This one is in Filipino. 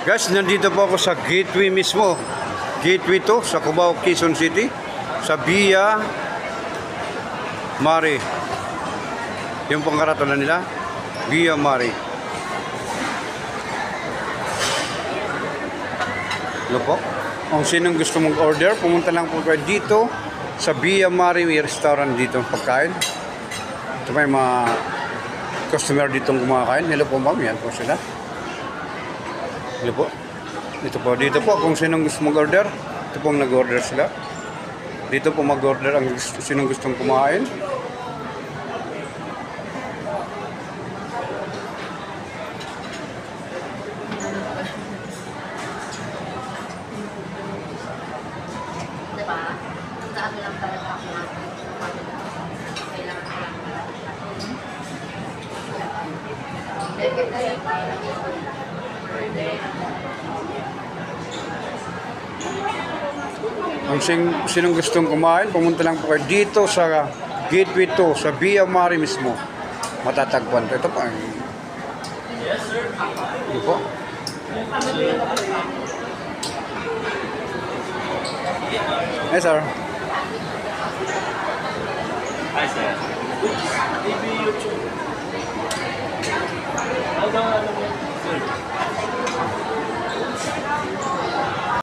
Guys, nandito po ako sa gateway mismo. Gateway to sa Cubao, Quezon City. Sa Via Mare. Yung pangaratolan nila, Via Mare. Ano po? Kung sinong gusto mong order, pumunta lang po kayo dito sa Via Mare. May restaurant dito ng pagkain. Ito may mga customer dito kumakain. Hello po ma'am, yan po sila. Hello po. Dito po kung sinong gusto mag-order. Ito pong nag-order sila. Dito po mag-order ang sinong gustong kumain. Diba? Saan lang talaga ako kailangan ko lang Ang sinong gustong kumain, pumunta lang po kayo dito sa Gateway 2, sa Via Mare mismo. Matatagpuan to. Ito po. Ito po. Hey, sir. Hi, sir. TV YouTube.